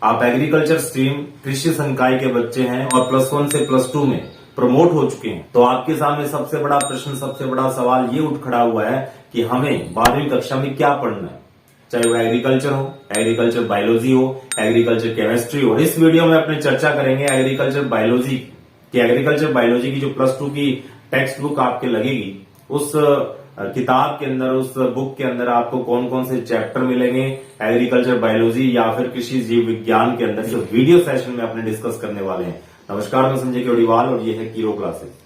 आप agriculture stream कृषि संकाय के बच्चे हैं और +1 से +2 में प्रमोट हो चुके हैं, तो आपके सामने सबसे बड़ा प्रश्न, सबसे बड़ा सवाल ये उठ खड़ा हुआ है कि हमें 12वीं कक्षा में क्या पढ़ना है, चाहे वो एग्रीकल्चर हो, एग्रीकल्चर बायोलॉजी हो, एग्रीकल्चर केमिस्ट्री हो। इस वीडियो में अपने चर्चा करेंगे एग्रीकल्चर बायोलॉजी की। एग्रीकल्चर बायोलॉजी की जो +2 की टेक्स्ट बुक आपके लगेगी, उस किताब के अंदर, उस बुक के अंदर आपको कौन कौन से चैप्टर मिलेंगे एग्रीकल्चर बायोलॉजी या फिर कृषि जीव विज्ञान के अंदर, जो वीडियो सेशन में अपने डिस्कस करने वाले हैं। नमस्कार, मैं संजय केवड़ीवाल और ये है कीरो क्लासेस।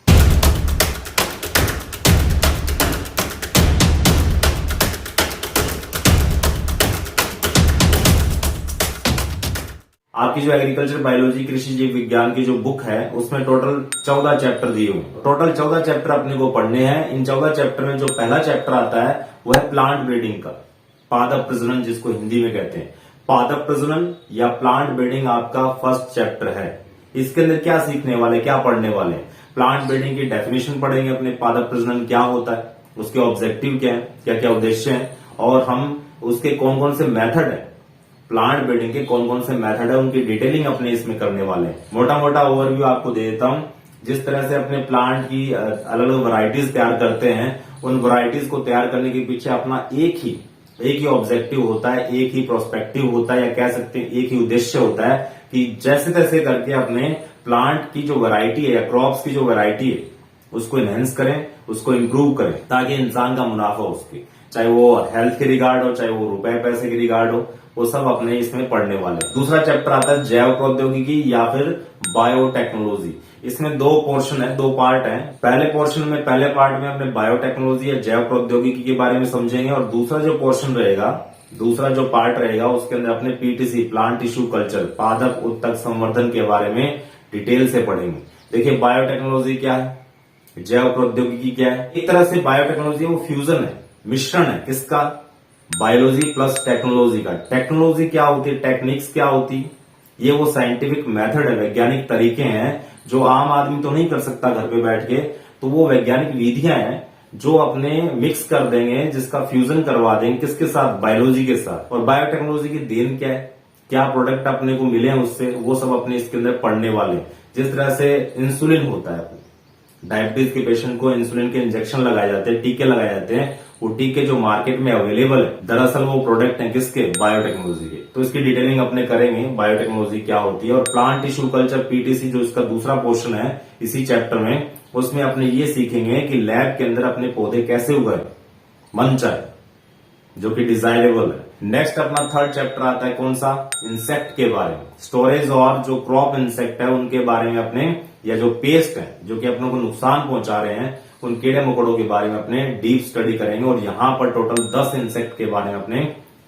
आपकी जो एग्रीकल्चर बायोलॉजी कृषि जीव विज्ञान की जो बुक है, उसमें टोटल 14 चैप्टर दिए हुए हैं। टोटल 14 चैप्टर अपने को पढ़ने हैं। इन 14 चैप्टर में जो पहला चैप्टर आता है वो है प्लांट ब्रीडिंग का, पादप प्रजनन जिसको हिंदी में कहते हैं। पादप प्रजनन या प्लांट ब्रीडिंग आपका फर्स्ट चैप्टर है। इसके अंदर क्या सीखने वाले, क्या पढ़ने वाले हैं? प्लांट ब्रीडिंग की डेफिनेशन पढ़ेंगे अपने, पादप प्रजनन क्या होता है, उसके ऑब्जेक्टिव क्या है, क्या क्या उद्देश्य है, और हम उसके कौन कौन से मेथड है, प्लांट ब्रीडिंग के कौन कौन से मेथड है, उनकी डिटेलिंग अपने इसमें करने वाले हैं। मोटा मोटा ओवरव्यू आपको दे देता हूं। जिस तरह से अपने प्लांट की अलग अलग वैरायटीज तैयार करते हैं, उन वैरायटीज को तैयार करने के पीछे अपना एक ही ऑब्जेक्टिव होता है, एक ही प्रोस्पेक्टिव होता है, या कह सकते हैं एक ही उद्देश्य होता है कि जैसे तैसे करके अपने प्लांट की जो वैरायटी है या क्रॉप्स की जो वैरायटी है उसको एनहेंस करें, उसको इंप्रूव करें, ताकि इंसान का मुनाफा उसकी, चाहे वो हेल्थ के रिगार्ड हो, चाहे वो रुपए पैसे के रिगार्ड हो, वो सब अपने इसमें पढ़ने वाले। दूसरा चैप्टर आता है जैव प्रौद्योगिकी या फिर बायोटेक्नोलॉजी। इसमें 2 पोर्शन है, 2 पार्ट है। पहले पोर्शन में, पहले पार्ट में अपने बायोटेक्नोलॉजी या जैव प्रौद्योगिकी के बारे में समझेंगे, और दूसरा जो पोर्शन रहेगा, दूसरा जो पार्ट रहेगा, उसके अंदर अपने पीटीसी, प्लांट टिश्यू कल्चर, पादप उत्तक संवर्धन के बारे में डिटेल से पढ़ेंगे। देखिए, बायोटेक्नोलॉजी क्या है, जैव प्रौद्योगिकी क्या है। एक तरह से बायोटेक्नोलॉजी वो फ्यूजन है, मिश्रण है किसका, बायोलॉजी प्लस टेक्नोलॉजी का। टेक्नोलॉजी क्या होती है, टेक्निक्स क्या होती है, ये वो साइंटिफिक मेथड है, वैज्ञानिक तरीके हैं जो आम आदमी तो नहीं कर सकता घर पे बैठ के। तो वो वैज्ञानिक विधियां हैं जो अपने मिक्स कर देंगे, जिसका फ्यूजन करवा देंगे किसके साथ, बायोलॉजी के साथ। और बायोटेक्नोलॉजी की देन क्या है, क्या प्रोडक्ट अपने को मिले हैं उससे, वो सब अपने इसके अंदर पढ़ने वाले। जिस तरह से इंसुलिन होता है, डायबिटीज के पेशेंट को इंसुलिन के इंजेक्शन लगाए जाते हैं, टीके लगाए जाते हैं, वो टीके जो मार्केट में अवेलेबल है, दरअसल वो प्रोडक्ट हैं किसके, बायोटेक्नोलॉजी के। तो इसकी डिटेलिंग अपने करेंगे, बायोटेक्नोलॉजी क्या होती है। और प्लांट टिश्यू कल्चर पीटीसी जो इसका दूसरा पोर्शन है इसी चैप्टर में, उसमें अपने ये सीखेंगे कि लैब के अंदर अपने पौधे कैसे उगाए मन चाहे, जो कि डिजायरेबल है। नेक्स्ट अपना थर्ड चैप्टर आता है कौन सा, इंसेक्ट के बारे में। स्टोरेज और जो क्रॉप इंसेक्ट है उनके बारे में अपने, या जो पेस्ट है जो कि अपनों को नुकसान पहुंचा रहे हैं, उन कीड़े मकोड़ों के बारे में अपने डीप स्टडी करेंगे। और यहाँ पर टोटल 10 इंसेक्ट के बारे में अपने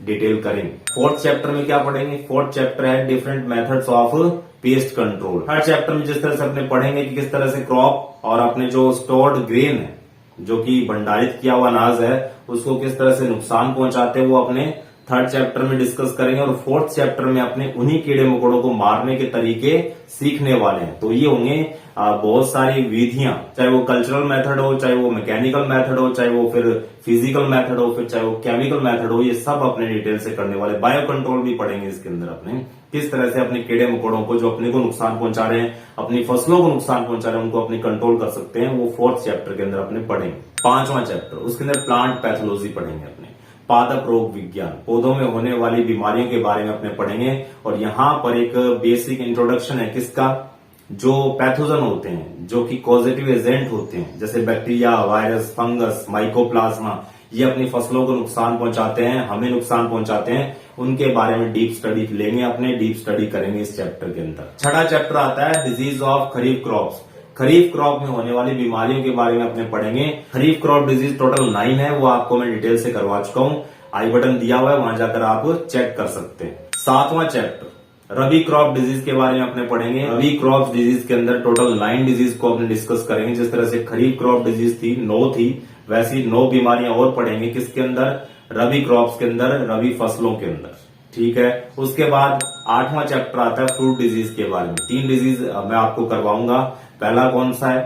डिटेल करेंगे। फोर्थ चैप्टर में क्या पढ़ेंगे, फोर्थ चैप्टर है different methods of pest control. Her chapter में जिस तरह से अपने पढ़ेंगे कि किस तरह से क्रॉप और अपने जो स्टोर्ड ग्रेन है, जो कि भंडारित किया हुआ अनाज है, उसको किस तरह से नुकसान पहुंचाते हैं, वो अपने थर्ड चैप्टर में डिस्कस करेंगे। और फोर्थ चैप्टर में अपने उन्हीं कीड़े मकोड़ों को मारने के तरीके सीखने वाले हैं। तो ये होंगे बहुत सारी विधियां, चाहे वो कल्चरल मेथड हो, चाहे वो मैकेनिकल मेथड हो, चाहे वो फिर फिजिकल मेथड हो, फिर चाहे वो केमिकल मेथड हो, ये सब अपने डिटेल से करने वाले। बायो कंट्रोल भी पढ़ेंगे इसके अंदर अपने, किस तरह से अपने कीड़े मकोड़ों को जो अपने को नुकसान पहुंचा रहे हैं, अपनी फसलों को नुकसान पहुंचा रहे हैं, उनको अपने कंट्रोल कर सकते हैं, वो फोर्थ चैप्टर के अंदर अपने पढ़ेंगे। पांचवा चैप्टर, उसके अंदर प्लांट पैथोलॉजी पढ़ेंगे अपने, पादप रोग विज्ञान, पौधों में होने वाली बीमारियों के बारे में अपने पढ़ेंगे। और यहाँ पर एक बेसिक इंट्रोडक्शन है किसका, जो पैथोजन होते हैं, जो कि कॉजेटिव एजेंट होते हैं, जैसे बैक्टीरिया, वायरस, फंगस, माइकोप्लाज्मा, ये अपनी फसलों को नुकसान पहुंचाते हैं, हमें नुकसान पहुंचाते हैं, उनके बारे में डीप स्टडी लेंगे, अपने डीप स्टडी करेंगे इस चैप्टर के अंदर। छठा चैप्टर आता है disease of kharif crops. Kharif crop में होने वाली बीमारियों के बारे में अपने पढ़ेंगे। खरीफ क्रॉप डिजीज टोटल 9 है, वो आपको मैं डिटेल से करवा चुका हूं, आई बटन दिया हुआ है, वहां जाकर आप चेक कर सकते हैं। सातवां चैप्टर रबी क्रॉप डिजीज के बारे में अपने पढ़ेंगे। रबी क्रॉप डिजीज के अंदर टोटल 9 डिजीज को अपने डिस्कस करेंगे। जिस तरह से खरीफ क्रॉप डिजीज थी 9 थी, वैसी 9 बीमारियां और पढ़ेंगे किसके अंदर, रबी क्रॉप्स के अंदर, रबी फसलों के अंदर। ठीक है, उसके बाद 8वां चैप्टर आता है फ्रूट डिजीज के बारे में। 3 डिजीज मैं आपको करवाऊंगा। पहला कौन सा है,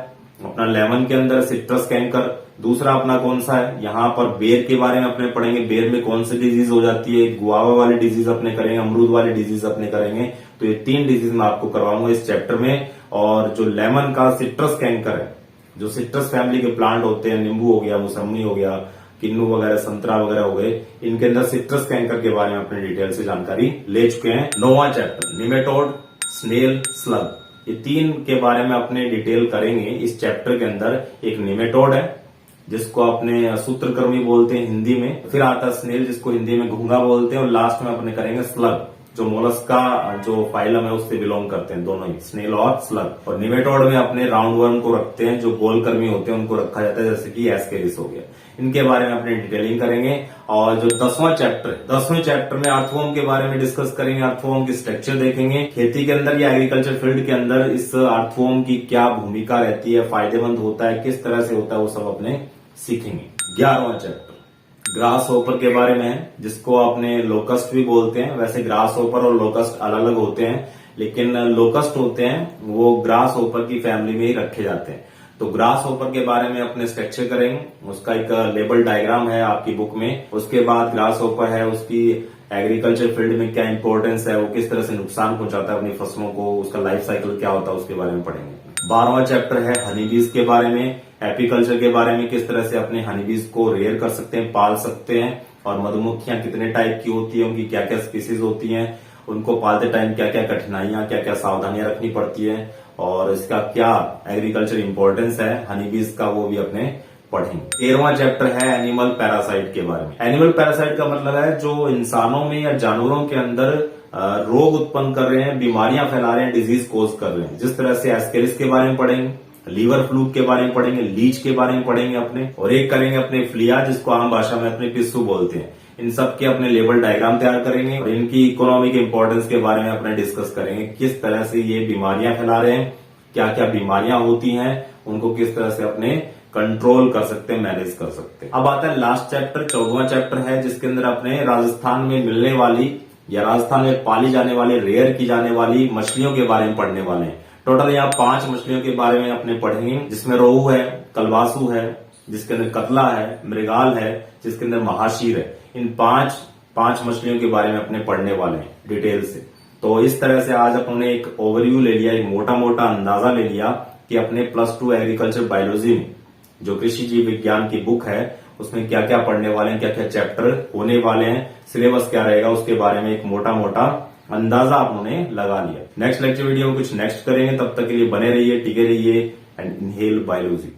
अपना लेमन के अंदर सिट्रस कैंकर, दूसरा अपना कौन सा है, यहाँ पर बेर के बारे में अपने पढ़ेंगे, बेर में कौन सी डिजीज हो जाती है, गुआवा वाली डिजीज अपने करेंगे, अमरूद वाली डिजीज अपने करेंगे। तो ये 3 डिजीज मैं आपको करवाऊंगा इस चैप्टर में। और जो लेमन का सिट्रस कैंकर है, जो सिट्रस फैमिली के प्लांट होते हैं, नींबू हो गया, मौसमी हो गया, किन्नू वगैरह, संतरा वगैरह हो गए, इनके अंदर सिट्रस कैंकर के बारे में अपने डिटेल से जानकारी ले चुके हैं। 9वां चैप्टर निमेटोड, स्नेल, स्लग, ये 3 के बारे में अपने डिटेल करेंगे इस चैप्टर के अंदर। एक निमेटोड है जिसको अपने सूत्रकृमि बोलते हैं हिंदी में, फिर आता है स्नेल जिसको हिंदी में घोंघा बोलते हैं, और लास्ट में अपने करेंगे स्लग जो मोलस्का जो फाइलम है उससे बिलोंग करते हैं, दोनों ही स्नेल और स्लग। और निमेटोड में अपने राउंड वर्म को रखते हैं, जो गोलकृमि होते हैं उनको रखा जाता है, जैसे कि एस्केरिस हो गया। इनके बारे में अपने डिटेलिंग करेंगे। और जो 10वां चैप्टर है, 10वें चैप्टर में अर्थवॉर्म के बारे में डिस्कस करेंगे, अर्थवॉर्म की स्ट्रक्चर देखेंगे, खेती के अंदर या एग्रीकल्चर फील्ड के अंदर इस अर्थवॉर्म की क्या भूमिका रहती है, फायदेमंद होता है, किस तरह से होता है, वो सब अपने सीखेंगे। 11वां चैप्टर ग्रास होपर के बारे में है, जिसको अपने लोकस्ट भी बोलते हैं। वैसे ग्रास होपर और लोकस्ट अलग अलग होते हैं, लेकिन लोकस्ट होते हैं वो ग्रास होपर की फैमिली में ही रखे जाते हैं। तो ग्रास होपर के बारे में अपने स्ट्रक्चर करेंगे, उसका एक लेबल डायग्राम है आपकी बुक में। उसके बाद ग्रास होपर है, उसकी एग्रीकल्चर फील्ड में क्या इंपॉर्टेंस है, वो किस तरह से नुकसान पहुंचाता है अपनी फसलों को, उसका लाइफ साइकिल क्या होता है, उसके बारे में पढ़ेंगे। 12वां चैप्टर है हनीबीज के बारे में, एपीकल्चर के बारे में, किस तरह से अपने हनीबीज को रेयर कर सकते हैं, पाल सकते हैं, और मधुमक्खियां कितने टाइप की होती है, उनकी क्या क्या स्पीसीज होती हैं, उनको पालते टाइम क्या क्या कठिनाइयां, क्या क्या सावधानियां रखनी पड़ती है, और इसका क्या एग्रीकल्चर इंपॉर्टेंस है हनीबीज का, वो भी अपने पढ़ेंगे। 13वां चैप्टर है एनिमल पैरासाइट के बारे में। एनिमल पैरासाइट का मतलब है जो इंसानों में या जानवरों के अंदर रोग उत्पन्न कर रहे हैं, बीमारियां फैला रहे हैं, डिजीज कोज कर रहे हैं। जिस तरह से एस्केरिस के बारे में पढ़ेंगे, लीवर फ्लूक के बारे में पढ़ेंगे, लीच के बारे में पढ़ेंगे अपने, और एक करेंगे अपने फ्लिया, जिसको आम भाषा में अपने पिस्सू बोलते हैं। इन सब के अपने लेबल डायग्राम तैयार करेंगे और इनकी इकोनॉमिक इंपॉर्टेंस के बारे में अपने डिस्कस करेंगे, किस तरह से ये बीमारियां फैला रहे हैं, क्या क्या बीमारियां होती हैं, उनको किस तरह से अपने कंट्रोल कर सकते हैं, मैनेज कर सकते हैं। अब आता है लास्ट चैप्टर, 14वां चैप्टर है, जिसके अंदर अपने राजस्थान में मिलने वाली या राजस्थान में पाली जाने वाली, रेयर की जाने वाली मछलियों के बारे में पढ़ने वाले हैं। टोटल यहाँ 5 मछलियों के बारे में अपने पढ़ेंगे, जिसमें रोहू है, कलवासू है, जिसके अंदर कतला है, मृगाल है, जिसके अंदर महाशीर है। इन पांच मछलियों के बारे में अपने पढ़ने वाले हैं डिटेल से। तो इस तरह से आज अपने एक ओवरव्यू ले लिया, एक मोटा मोटा अंदाजा ले लिया कि अपने +2 एग्रीकल्चर बायोलॉजी में जो कृषि जीव विज्ञान की बुक है उसमें क्या क्या पढ़ने वाले हैं, क्या क्या चैप्टर होने वाले हैं, सिलेबस क्या रहेगा, उसके बारे में एक मोटा मोटा अंदाजा आपने लगा लिया। नेक्स्ट लेक्चर वीडियो में कुछ नेक्स्ट करेंगे, तब तक के लिए बने रहिए, टिके रहिए एंड इनहेल बायोलॉजी।